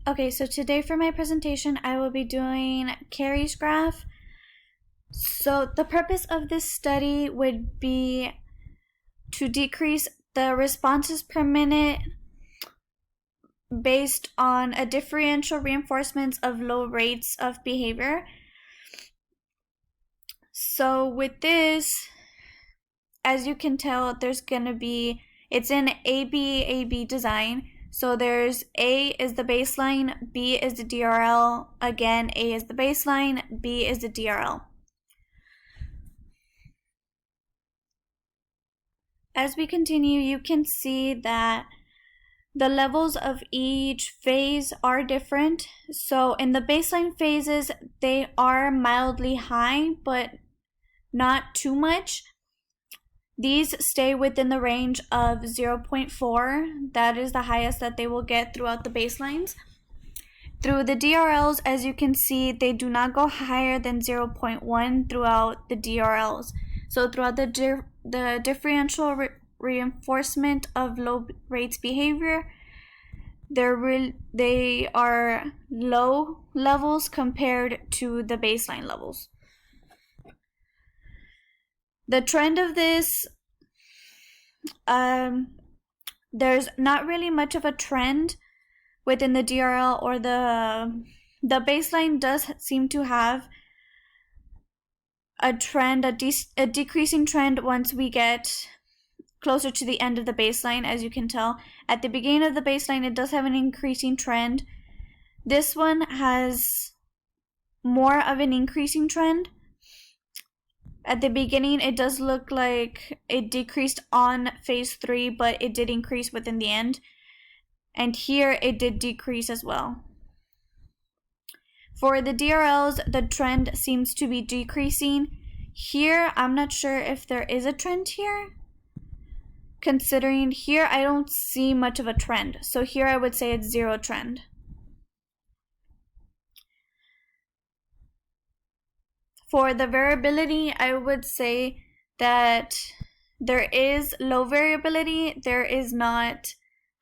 Okay, so today for my presentation, I will be doing Carey's graph. So the purpose of this study would be to decrease the responses per minute based on a differential reinforcements of low rates of behavior. So with this, as you can tell, it's in AB design. So there's A is the baseline, B is the DRL, again, A is the baseline, B is the DRL. As we continue, you can see that the levels of each phase are different. So in the baseline phases, they are mildly high, but not too much. These stay within the range of 0.4. That is the highest that they will get throughout the baselines. Through the DRLs, as you can see, they do not go higher than 0.1 throughout the DRLs. So throughout the differential reinforcement of low rates behavior, they are low levels compared to the baseline levels. The trend of this, there's not really much of a trend within the DRL, or the baseline does seem to have a trend, a decreasing trend once we get closer to the end of the baseline. As you can tell, at the beginning of the baseline, it does have an increasing trend. This one has more of an increasing trend. At the beginning, it does look like it decreased on phase 3, but it did increase within the end. And here, it did decrease as well. For the DRLs, the trend seems to be decreasing. Here, I'm not sure if there is a trend here. Considering here, I don't see much of a trend. So here, I would say it's zero trend. For the variability, I would say that there is low variability. There is not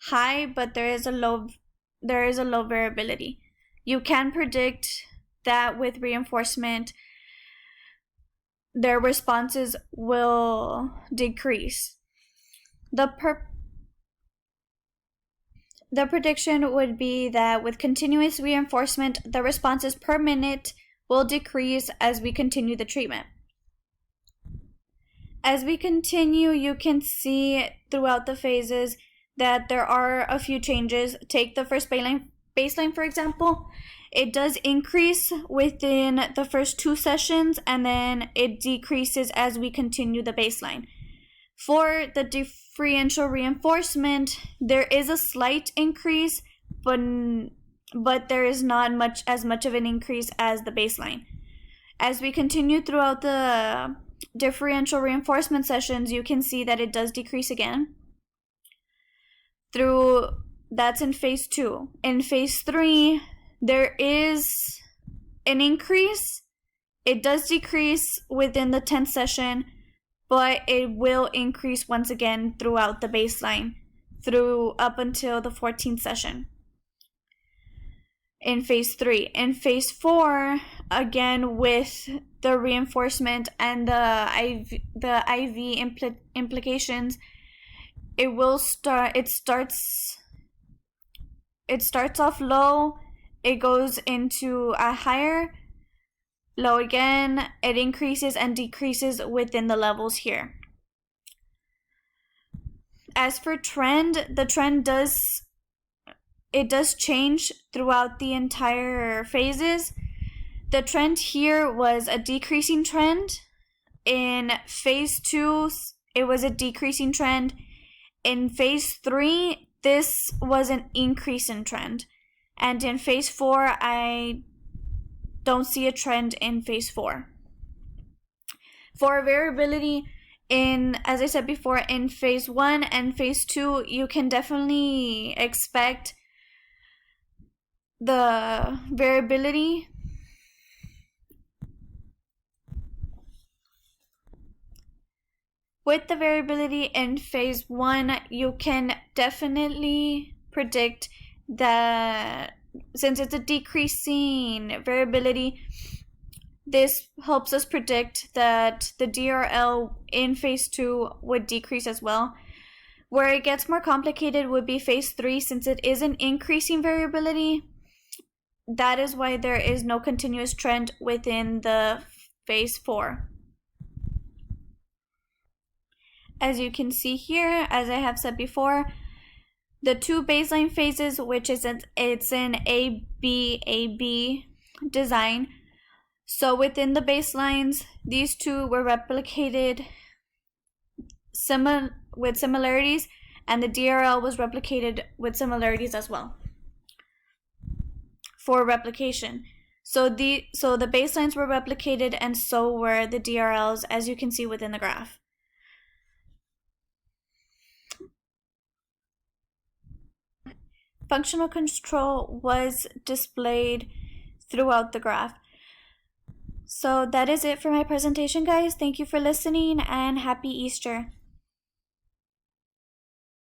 high, but there is a low variability. You can predict that with reinforcement, their responses will decrease. The prediction would be that with continuous reinforcement, the responses per minute will decrease as we continue the treatment. As we continue, you can see throughout the phases that there are a few changes. Take the first baseline, for example. It does increase within the first 2 sessions, and then it decreases as we continue the baseline. For the differential reinforcement, there is a slight increase, but there is not as much of an increase as the baseline. As we continue throughout the differential reinforcement sessions, you can see that it does decrease again. That's in phase 2. In phase 3, there is an increase. It does decrease within the 10th session, but it will increase once again throughout the baseline, up until the 14th session. In phase 3. In phase 4, again with the reinforcement and the IV implications, it starts off low, it goes into a higher, low again, it increases and decreases within the levels here. As for trend, the trend does change throughout the entire phases. The trend here was a decreasing trend. In phase 2, it was a decreasing trend. In phase 3, this was an increase in trend. And in phase 4, I don't see a trend in phase 4. For variability, as I said before, in phase 1 and phase 2, you can definitely expect the variability. With the variability in phase 1, you can definitely predict that since it's a decreasing variability, this helps us predict that the DRL in phase 2 would decrease as well. Where it gets more complicated would be phase 3, since it is an increasing variability. That is why there is no continuous trend within the phase 4. As you can see here, as I have said before, the two baseline phases, which is it's an AB design. So within the baselines, these two were replicated with similarities, and the DRL was replicated with similarities as well for replication. So the baselines were replicated, and so were the DRLs, as you can see within the graph. Functional control was displayed throughout the graph. So that is it for my presentation, guys. Thank you for listening, and happy Easter.